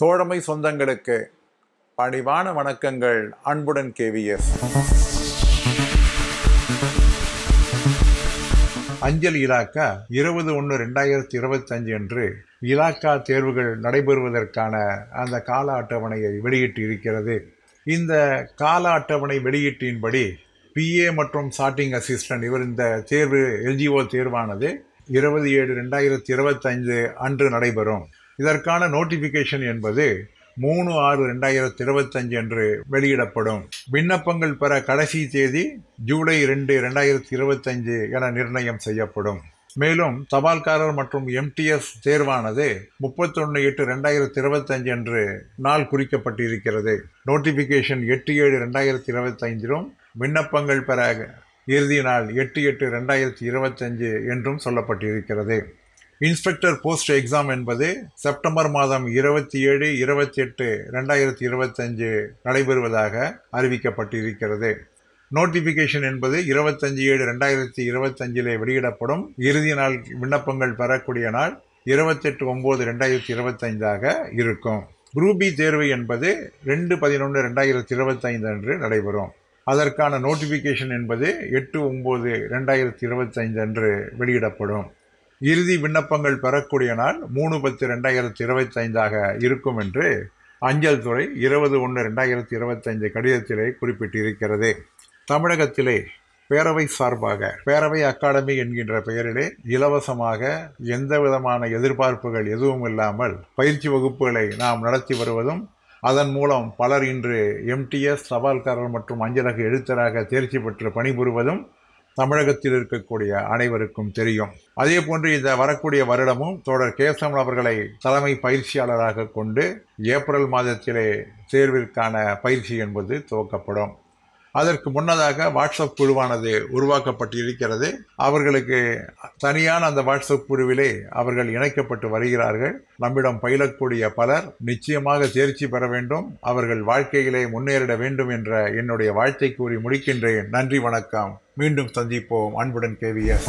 தோழமை சொந்தங்களுக்கு பணிவான வணக்கங்கள். அன்புடன் கேவிஎஸ். அஞ்சல் இலாக்கா 20/1/2025 அன்று இலாக்கா தேர்வுகள் நடைபெறுவதற்கான அந்த கால அட்டவணையை வெளியிட்டு இருக்கிறது. இந்த கால அட்டவணை வெளியீட்டின்படி பிஏ மற்றும் சார்ட்டிங் அசிஸ்டன்ட் இந்த தேர்வு எல்ஜிஓ தேர்வானது 20/7/2025 அன்று நடைபெறும். இதற்கான நோட்டிஃபிகேஷன் என்பது 3/6/2025 அன்று வெளியிடப்படும். விண்ணப்பங்கள் பெற கடைசி தேதி ஜூலை 2, 2025 என நிர்ணயம் செய்யப்படும். மேலும் தபால்காரர் மற்றும் எம்டிஎஸ் தேர்வானது 31/8/2025 அன்று நாள் குறிக்கப்பட்டிருக்கிறது. நோட்டிஃபிகேஷன் 8/7/2025 விண்ணப்பங்கள் பெற இறுதி நாள் 8/8/2025 என்றும் சொல்லப்பட்டிருக்கிறது. இன்ஸ்பெக்டர் போஸ்ட் எக்ஸாம் என்பது செப்டம்பர் மாதம் 27, 28, 2025 நடைபெறுவதாக அறிவிக்கப்பட்டிருக்கிறது. நோட்டிஃபிகேஷன் என்பது 25/7/2025 வெளியிடப்படும். இறுதி நாள் விண்ணப்பங்கள் பெறக்கூடிய நாள் 28/9/2025 இருக்கும். குரூப் பி தேர்வு என்பது 2/11/2025 அன்று நடைபெறும். அதற்கான நோட்டிஃபிகேஷன் என்பது 8/9/2025 அன்று வெளியிடப்படும். இறுதி விண்ணப்பங்கள் பெறக்கூடிய நாள் 3/10/2025 இருக்கும் என்று அஞ்சல் துறை 20/1/2025 கடிதத்திலே குறிப்பிட்டிருக்கிறது. தமிழகத்திலே பேரவை சார்பாக பேரவை அகாடமி என்கின்ற பெயரிலே இலவசமாக எந்த விதமான எதிர்பார்ப்புகள் எதுவும் இல்லாமல் பயிற்சி வகுப்புகளை நாம் நடத்தி வருவதும், அதன் மூலம் பலர் இன்று எம்டிஎஸ், தபால்காரர் மற்றும் அஞ்சலக எழுத்தராக தேர்ச்சி பெற்று பணிபுரிவதும் தமிழகத்தில் இருக்கக்கூடிய அனைவருக்கும் தெரியும். அதே போன்று இந்த வரக்கூடிய வருடமும் தோழர் கேசவன் அவர்களை தலைமை பயிற்சியாளராக கொண்டு ஏப்ரல் மாதத்திலே தேர்விற்கான பயிற்சி என்பது துவக்கப்படும். அதற்கு முன்னதாக வாட்ஸ்அப் குழுவானது உருவாக்கப்பட்டிருக்கிறது. அவர்களுக்கு தனியான அந்த வாட்ஸ்அப் குழுவிலே அவர்கள் இணைக்கப்பட்டு வருகிறார்கள். நம்மிடம் பயிலக்கூடிய பலர் நிச்சயமாக தேர்ச்சி பெற வேண்டும், அவர்கள் வாழ்க்கையிலே முன்னேறிட வேண்டும் என்ற என்னுடைய வாழ்த்தை கூறி முடிக்கின்றேன். நன்றி, வணக்கம். மீண்டும் சந்திப்போம். அன்புடன் கேவிஎஸ்.